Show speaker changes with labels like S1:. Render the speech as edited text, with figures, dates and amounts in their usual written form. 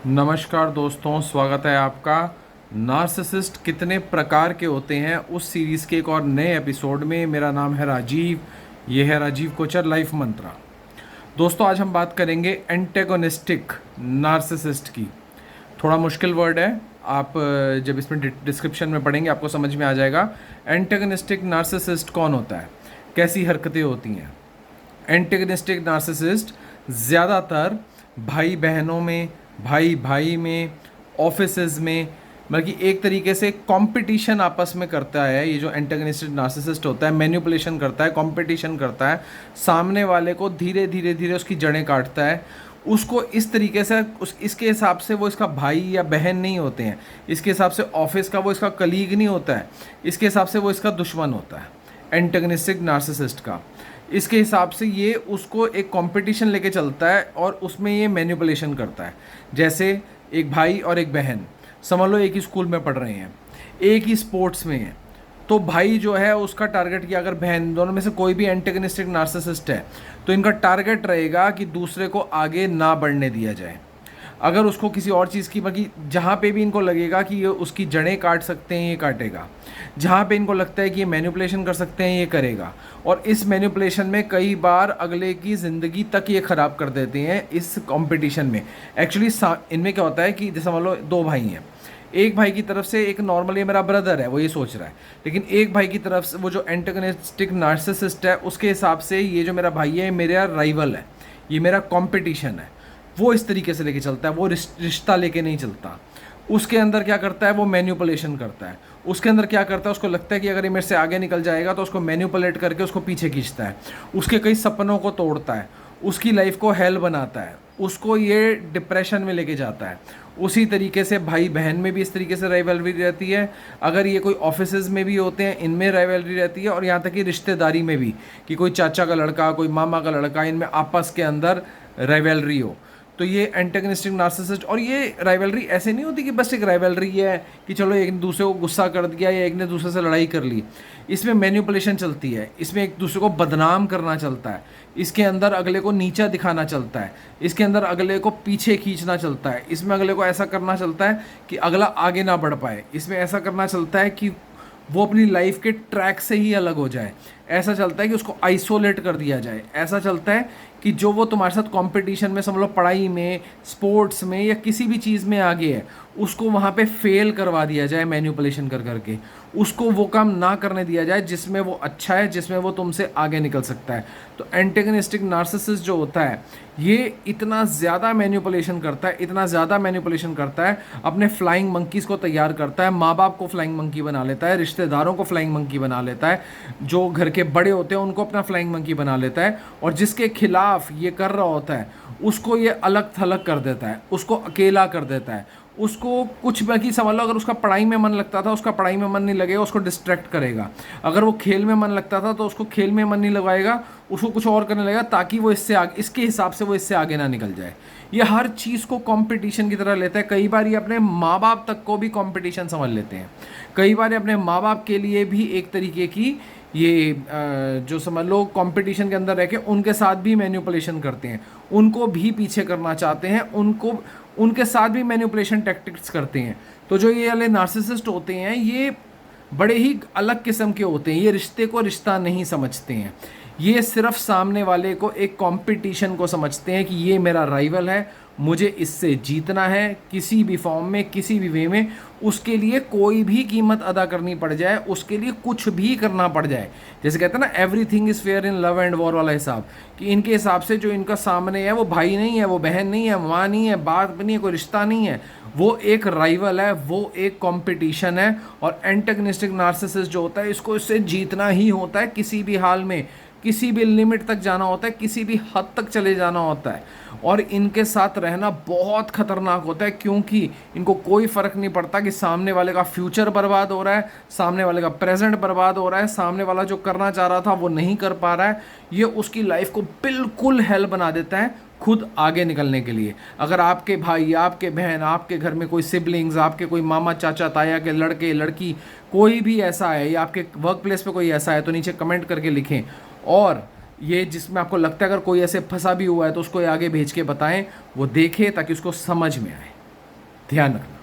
S1: नमस्कार दोस्तों, स्वागत है आपका। नार्सिसिस्ट कितने प्रकार के होते हैं उस सीरीज़ के एक और नए एपिसोड में। मेरा नाम है राजीव। ये है राजीव कोचर लाइफ मंत्रा। दोस्तों, आज हम बात करेंगे एंटेगोनिस्टिक नार्सिसिस्ट की। थोड़ा मुश्किल वर्ड है, आप जब इसमें डिस्क्रिप्शन में पढ़ेंगे आपको समझ में आ जाएगा। एंटेगोनिस्टिक नार्सिसिस्ट कौन होता है, कैसी हरकतें होती हैं। एंटेगनिस्टिक नार्सिसिस्ट ज़्यादातर भाई बहनों में, भाई भाई में, ऑफिसेज में, मतलब कि एक तरीके से कंपटीशन आपस में करता है। ये जो एंटेगनिस्टिक नार्सिसिस्ट होता है, मैनिपुलेशन करता है, कंपटीशन करता है, सामने वाले को धीरे धीरे धीरे उसकी जड़ें काटता है। उसको इस तरीके से इसके हिसाब से वो इसका भाई या बहन नहीं होते हैं, इसके हिसाब से ऑफिस का वो इसका कलीग नहीं होता है, इसके हिसाब से वो इसका दुश्मन होता है एंटेगनिस्टिक नार्सिसिस्ट का। इसके हिसाब से ये उसको एक कंपटीशन लेके चलता है और उसमें ये मैनिपुलेशन करता है। जैसे एक भाई और एक बहन समझ लो एक ही स्कूल में पढ़ रहे हैं, एक ही स्पोर्ट्स में है, तो भाई जो है उसका टारगेट किया, अगर बहन, दोनों में से कोई भी एंटेगनिस्टिक नार्सिसिस्ट है तो इनका टारगेट रहेगा कि दूसरे को आगे ना बढ़ने दिया जाए। अगर उसको किसी और चीज़ की, मतलब जहाँ पे भी इनको लगेगा कि ये उसकी जड़ें काट सकते हैं ये काटेगा, जहाँ पे इनको लगता है कि ये मैनिपुलेशन कर सकते हैं ये करेगा। और इस मैनिपुलेशन में कई बार अगले की ज़िंदगी तक ये ख़राब कर देते हैं इस कंपटीशन में। एक्चुअली इनमें क्या होता है कि जैसे मान लो दो भाई हैं, एक भाई की तरफ से एक नॉर्मली मेरा ब्रदर है, वो ये सोच रहा है, लेकिन एक भाई की तरफ से वो जो एंटेगनिस्टिक नार्सिसिस्ट है उसके हिसाब से ये जो मेरा भाई है मेरा राइवल है, ये मेरा कंपटीशन है। वो इस तरीके से लेके चलता है, वो रिश्ता लेके नहीं चलता। उसके अंदर क्या करता है, वो मैन्युपुलेशन करता है। उसके अंदर क्या करता है, उसको लगता है कि अगर ये मेरे से आगे निकल जाएगा तो उसको मैन्युपुलेट करके उसको पीछे खींचता है, उसके कई सपनों को तोड़ता है, उसकी लाइफ को हेल बनाता है, उसको ये डिप्रेशन में लेके जाता है। उसी तरीके से भाई बहन में भी इस तरीके से राइवलरी रहती है। अगर ये कोई ऑफिसेज में भी होते हैं इनमें राइवलरी रहती है, और यहाँ तक कि रिश्तेदारी में भी, कि कोई चाचा का लड़का, कोई मामा का लड़का, इनमें आपस के अंदर राइवलरी हो, तो ये एंटेगनिस्टिक नार्सिसिस्ट। और ये राइवलरी ऐसे नहीं होती कि बस एक राइवलरी है कि चलो एक दूसरे को गुस्सा कर दिया या एक ने दूसरे से लड़ाई कर ली। इसमें मैनिपुलेशन चलती है, इसमें एक दूसरे को बदनाम करना चलता है, इसके अंदर अगले को नीचा दिखाना चलता है, इसके अंदर अगले को पीछे खींचना चलता है, इसमें अगले को ऐसा करना चलता है कि अगला आगे ना बढ़ पाए, इसमें ऐसा करना चलता है कि वो अपनी लाइफ के ट्रैक से ही अलग हो जाए, ऐसा चलता है कि उसको आइसोलेट कर दिया जाए, ऐसा चलता है कि जो वो तुम्हारे साथ कंपटीशन में, समझ लो पढ़ाई में, स्पोर्ट्स में या किसी भी चीज़ में आगे है, उसको वहाँ पे फेल करवा दिया जाए मैन्युपुलेशन कर करके, उसको वो काम ना करने दिया जाए जिसमें वो अच्छा है, जिसमें वो तुमसे आगे निकल सकता है। तो एंटेगनिस्टिक नार्सिसिस्ट जो होता है ये इतना ज़्यादा मैन्युपुलेशन करता है, इतना ज़्यादा मैन्युपुलेशन करता है, अपने फ्लाइंग मंकीज़ को तैयार करता है, माँ बाप को फ्लाइंग मंकी बना लेता है, रिश्तेदारों को फ्लाइंग मंकी बना लेता है, जो घर के बड़े होते हैं उनको अपना फ्लाइंग मंकी बना लेता है, और जिसके खिलाफ ये कर रहा होता है उसको ये अलग थलग कर देता है, उसको अकेला कर देता है, उसको कुछ बाकी समझ लो। अगर उसका पढ़ाई में मन लगता था उसका पढ़ाई में मन नहीं लगेगा, उसको डिस्ट्रैक्ट करेगा। अगर वो खेल में मन लगता था तो उसको खेल में मन नहीं लगाएगा, उसको कुछ और करने लगेगा ताकि वो इससे आगे, इसके हिसाब से वो इससे आगे ना निकल जाए। ये हर चीज़ को कंपटीशन की तरह लेता है। कई बार ये अपने माँ बाप तक को भी कंपटीशन समझ लेते हैं। कई बार ये अपने माँ बाप के लिए भी एक तरीके की ये जो समझ लो कंपटीशन के अंदर रह के उनके साथ भी मैन्युपुलेशन करते हैं, उनको भी पीछे करना चाहते हैं, उनको उनके साथ भी मैन्युपुलेशन टैक्टिक्स करते हैं। तो जो ये वाले नार्सिसिस्ट होते हैं ये बड़े ही अलग किस्म के होते हैं। ये रिश्ते को रिश्ता नहीं समझते हैं, ये सिर्फ सामने वाले को एक कंपटीशन को समझते हैं कि ये मेरा राइवल है, मुझे इससे जीतना है किसी भी फॉर्म में, किसी भी वे में, उसके लिए कोई भी कीमत अदा करनी पड़ जाए, उसके लिए कुछ भी करना पड़ जाए। जैसे कहते हैं ना, everything is fair in love and war वाला हिसाब, कि इनके हिसाब से जो इनका सामने है वो भाई नहीं है, वो बहन नहीं है, माँ नहीं है, बाप नहीं है, कोई रिश्ता नहीं है, वो एक राइवल है, वो एक कंपटीशन है। और एंटेगनिस्टिक नार्सिसिस्ट जो होता है इसको इससे जीतना ही होता है, किसी भी हाल में, किसी भी लिमिट तक जाना होता है, किसी भी हद तक चले जाना होता है। और इनके साथ रहना बहुत खतरनाक होता है, क्योंकि इनको कोई फ़र्क नहीं पड़ता कि सामने वाले का फ्यूचर बर्बाद हो रहा है, सामने वाले का प्रेजेंट बर्बाद हो रहा है, सामने वाला जो करना चाह रहा था वो नहीं कर पा रहा है। ये उसकी लाइफ को बिल्कुल हेल बना देता है खुद आगे निकलने के लिए। अगर आपके भाई, आपके बहन, आपके घर में कोई सिबलिंग्स, आपके कोई मामा चाचा ताया के लड़के लड़की कोई भी ऐसा है, या आपके वर्क प्लेस पे कोई ऐसा है, तो नीचे कमेंट करके लिखें। और ये जिसमें आपको लगता है अगर कोई ऐसे फंसा भी हुआ है तो उसको आगे भेज के बताएं, वो देखे ताकि उसको समझ में आए। ध्यान रखना।